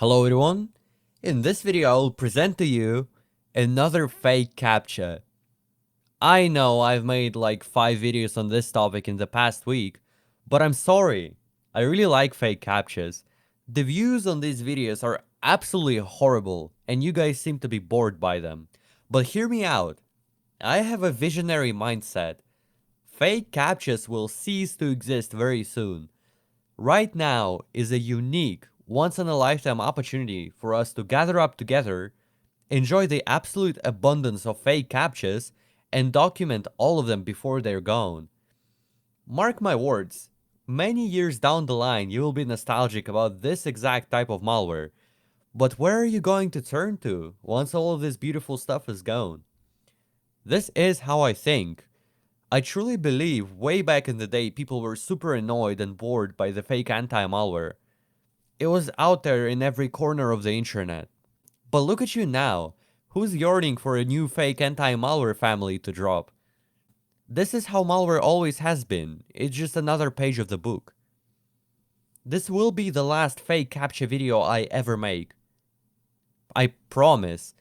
Hello everyone, in this video I will present to you another fake CAPTCHA. I know I've made like 5 videos on this topic in the past week, but I'm sorry, I really like fake CAPTCHAs. The views on these videos are absolutely horrible and you guys seem to be bored by them. But hear me out, I have a visionary mindset. Fake CAPTCHAs will cease to exist very soon. Right now is a unique, once-in-a-lifetime opportunity for us to gather up together, enjoy the absolute abundance of fake CAPTCHAs, and document all of them before they're gone. Mark my words, many years down the line you will be nostalgic about this exact type of malware, but where are you going to turn to once all of this beautiful stuff is gone? This is how I think. I truly believe way back in the day people were super annoyed and bored by the fake anti-malware. It was out there in every corner of the internet. But look at you now, who's yearning for a new fake anti-malware family to drop? This is how malware always has been, it's just another page of the book. This will be the last fake CAPTCHA video I ever make. I promise.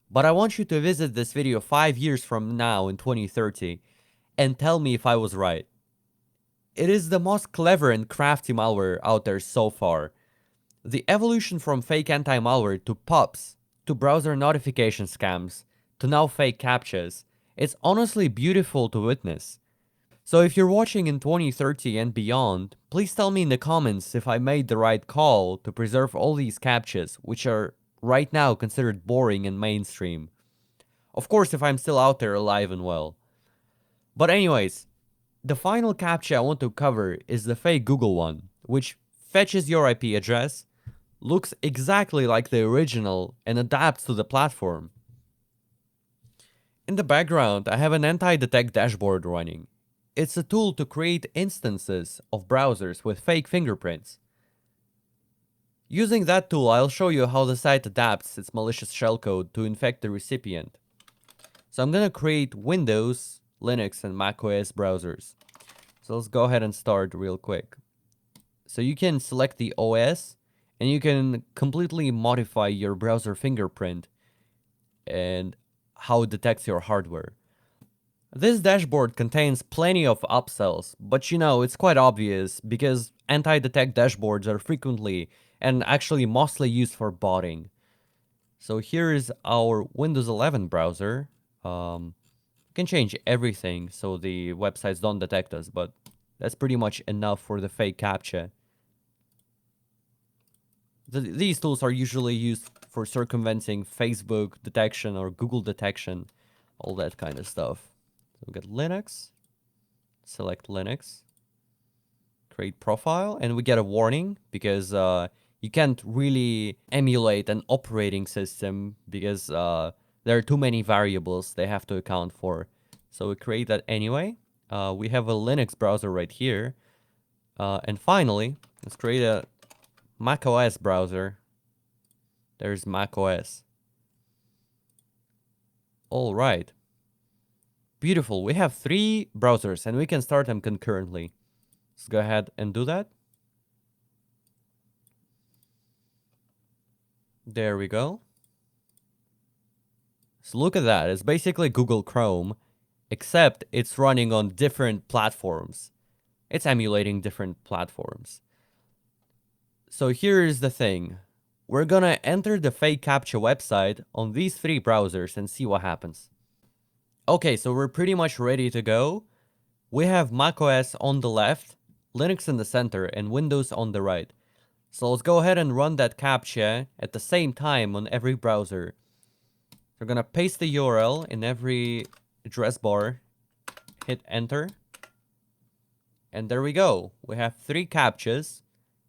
But I want you to visit this video 5 years from now in 2030 and tell me if I was right. It is the most clever and crafty malware out there so far. The evolution from fake anti-malware to PUPs, to browser notification scams, to now fake CAPTCHAs, it's honestly beautiful to witness. So if you're watching in 2030 and beyond, please tell me in the comments if I made the right call to preserve all these CAPTCHAs, which are right now considered boring and mainstream. Of course, if I'm still out there alive and well. But anyways, the final CAPTCHA I want to cover is the fake Google one, which fetches your IP address, looks exactly like the original, and adapts to the platform. In the background, I have an anti-detect dashboard running. It's a tool to create instances of browsers with fake fingerprints. Using that tool, I'll show you how the site adapts its malicious shellcode to infect the recipient. So I'm gonna create Windows, Linux, and macOS browsers. So let's go ahead and start real quick. So you can select the OS, and you can completely modify your browser fingerprint and how it detects your hardware. This dashboard contains plenty of upsells, but you know, it's quite obvious because anti-detect dashboards are frequently and actually mostly used for botting. So here is our Windows 11 browser. You can change everything so the websites don't detect us, but that's pretty much enough for the fake CAPTCHA. These tools are usually used for circumventing Facebook detection or Google detection, all that kind of stuff. So we get Linux, select Linux, create profile, and we get a warning because you can't really emulate an operating system because there are too many variables they have to account for. So we create that anyway. We have a Linux browser right here. And finally, let's create a macOS browser. There's macOS. All right. Beautiful. We have 3 browsers and we can start them concurrently. Let's go ahead and do that. There we go. So look at that. It's basically Google Chrome, except it's running on different platforms. It's emulating different platforms. So here's the thing. We're gonna enter the fake CAPTCHA website on these 3 browsers and see what happens. Okay, so we're pretty much ready to go. We have macOS on the left, Linux in the center, and Windows on the right. So let's go ahead and run that CAPTCHA at the same time on every browser. We're gonna paste the URL in every address bar, hit enter, and there we go. We have 3 CAPTCHAs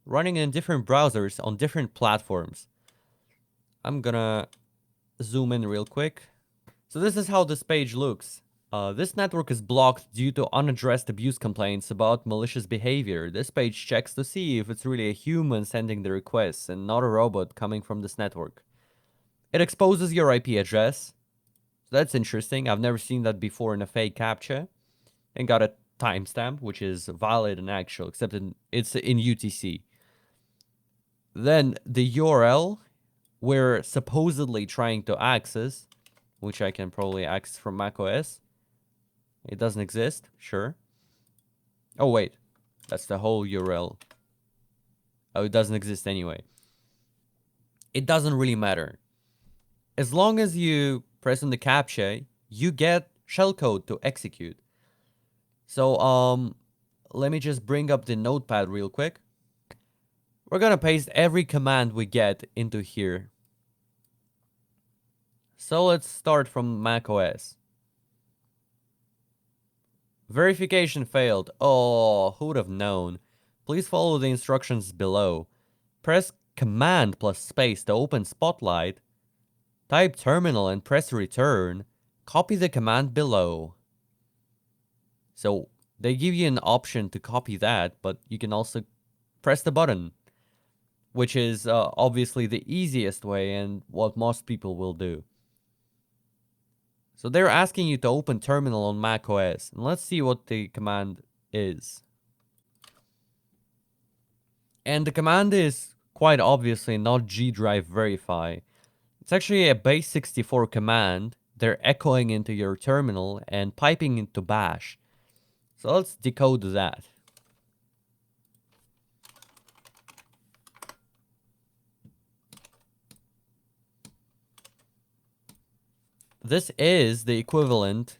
running in different browsers on different platforms. I'm gonna zoom in real quick. So this is how this page looks. This network is blocked due to unaddressed abuse complaints about malicious behavior. This page checks to see if it's really a human sending the requests and not a robot coming from this network. It exposes your IP address. So that's interesting. I've never seen that before in a fake CAPTCHA. And got a timestamp, which is valid and actual, except it's in UTC. Then the URL we're supposedly trying to access, which I can probably access from macOS. It doesn't exist, sure. Oh wait, that's the whole URL. Oh, it doesn't exist anyway. It doesn't really matter. As long as you press on the CAPTCHA, you get shellcode to execute. So, let me just bring up the notepad real quick. We're gonna paste every command we get into here. So let's start from macOS. Verification failed. Oh, who would have known? Please follow the instructions below. Press Command plus space to open Spotlight. Type terminal and press return. Copy the command below. So they give you an option to copy that, but you can also press the button, which is obviously the easiest way and what most people will do. So they're asking you to open terminal on macOS. And let's see what the command is. And the command is quite obviously not gdrive verify. It's actually a base 64 command. They're echoing into your terminal and piping into bash. So let's decode that. This is the equivalent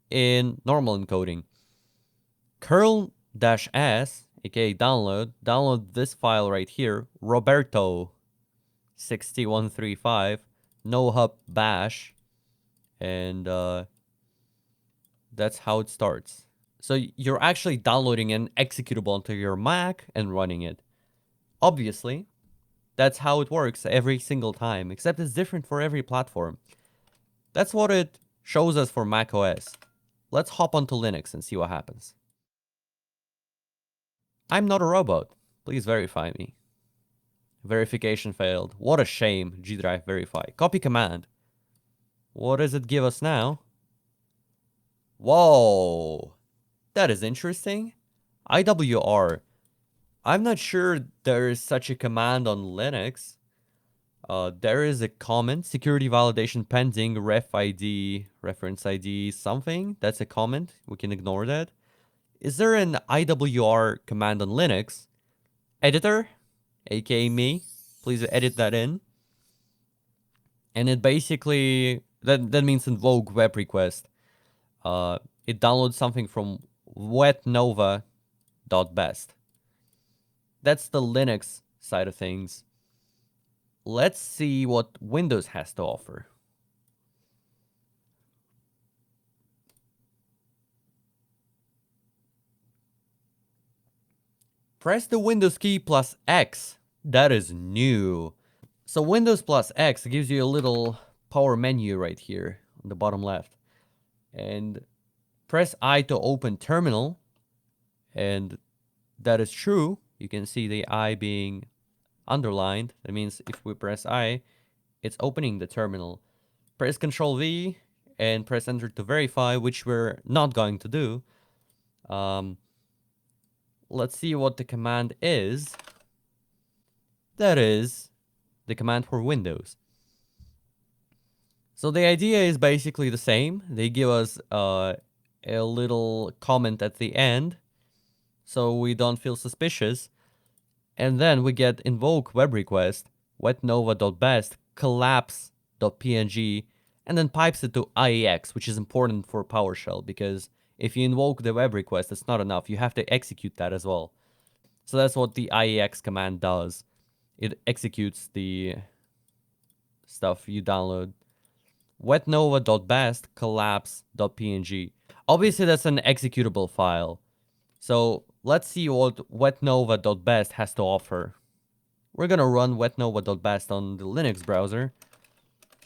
in normal encoding. curl-s, aka download this file right here, Roberto 6135, no hub bash, and that's how it starts. So you're actually downloading an executable onto your Mac and running it. Obviously, that's how it works every single time, except it's different for every platform. That's what it shows us for macOS. Let's hop onto Linux and see what happens. I'm not a robot. Please verify me. Verification failed. What a shame. gdrive verify. Copy command. What does it give us now? Whoa. That is interesting. IWR. I'm not sure there is such a command on Linux. There is a comment, security validation pending, ref ID, reference ID, something. That's a comment. We can ignore that. Is there an IWR command on Linux? Editor, aka me, please edit that in. And it basically, that means invoke web request. It downloads something from wetnova.best. That's the Linux side of things. Let's see what Windows has to offer. Press the Windows key plus X. That is new. So Windows plus X gives you a little power menu right here on the bottom left. And press I to open terminal. And that is true. You can see the I being underlined. That means if we press I, it's opening the terminal. Press Ctrl V and press enter to verify, which we're not going to do. Let's see what the command is. That is the command for Windows. So the idea is basically the same. They give us a little comment at the end so we don't feel suspicious. And then we get invoke web request, wetnova.best, collapse.png, and then pipes it to IEX, which is important for PowerShell because if you invoke the web request, it's not enough. You have to execute that as well. So that's what the IEX command does. It executes the stuff you download. wetnova.best collapse.png. Obviously, that's an executable file. So let's see what wetnova.best has to offer. We're gonna run wetnova.best on the Linux browser.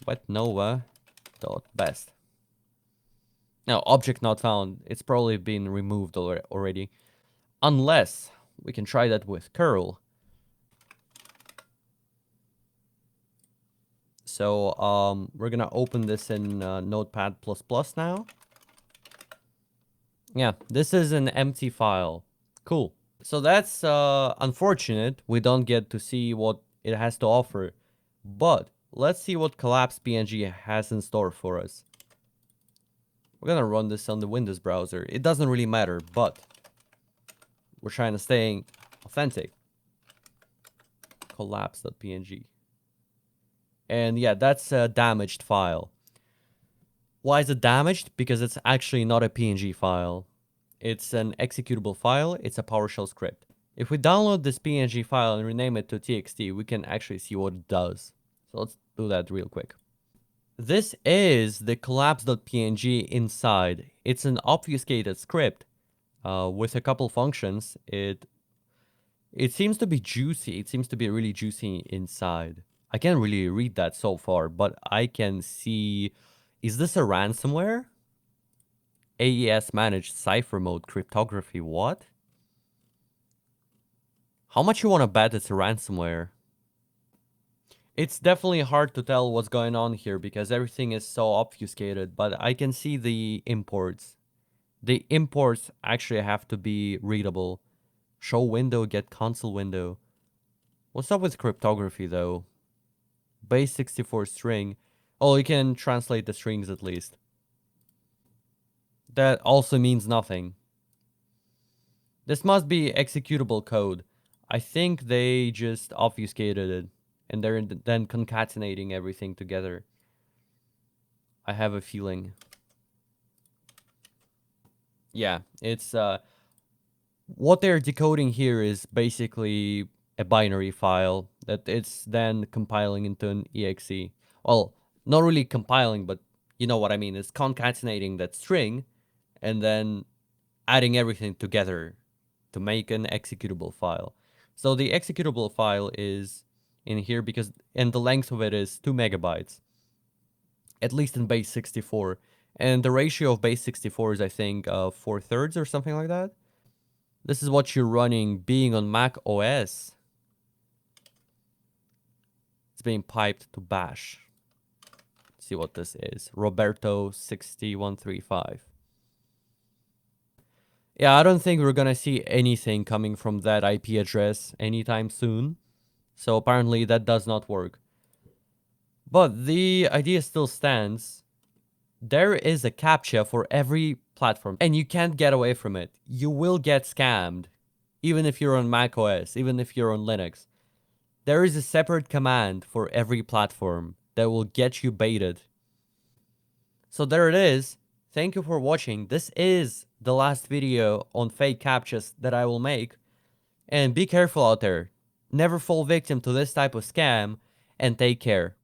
wetnova.best. Now, object not found. It's probably been removed already. Unless we can try that with curl. So we're gonna open this in Notepad++ now. Yeah, this is an empty file. Cool. So that's unfortunate. We don't get to see what it has to offer. But let's see what Collapse PNG has in store for us. We're gonna run this on the Windows browser. It doesn't really matter, but we're trying to stay authentic. Collapse.png. And yeah, that's a damaged file. Why is it damaged? Because it's actually not a PNG file. It's an executable file. It's a PowerShell script. If we download this PNG file and rename it to TXT, we can actually see what it does. So let's do that real quick. This is the collapse.png inside. It's an obfuscated script with a couple functions. It seems to be juicy. It seems to be really juicy inside. I can't really read that so far, but I can see... Is this a ransomware? AES managed cipher mode cryptography. What? How much you want to bet it's a ransomware? It's definitely hard to tell what's going on here because everything is so obfuscated, but I can see the imports. The imports actually have to be readable. Show window, get console window. What's up with cryptography though? Base 64 string. Oh, you can translate the strings at least. That also means nothing. This must be executable code. I think they just obfuscated it. And they're then concatenating everything together. I have a feeling. Yeah, it's... what they're decoding here is basically a binary file that it's then compiling into an exe. Well, not really compiling, but you know what I mean. It's concatenating that string and then adding everything together to make an executable file. So the executable file is in here because, and the length of it is 2 megabytes, at least in base 64. And the ratio of base 64 is, I think, 4/3 or something like that. This is what you're running being on MacOS. It's being piped to bash. Let's see what this is. Roberto 6135. Yeah, I don't think we're gonna see anything coming from that IP address anytime soon. So apparently that does not work. But the idea still stands. There is a CAPTCHA for every platform, and you can't get away from it. You will get scammed, even if you're on macOS, even if you're on Linux. There is a separate command for every platform that will get you baited. So there it is. Thank you for watching. This is the last video on fake CAPTCHAs that I will make. And be careful out there. Never fall victim to this type of scam, and take care.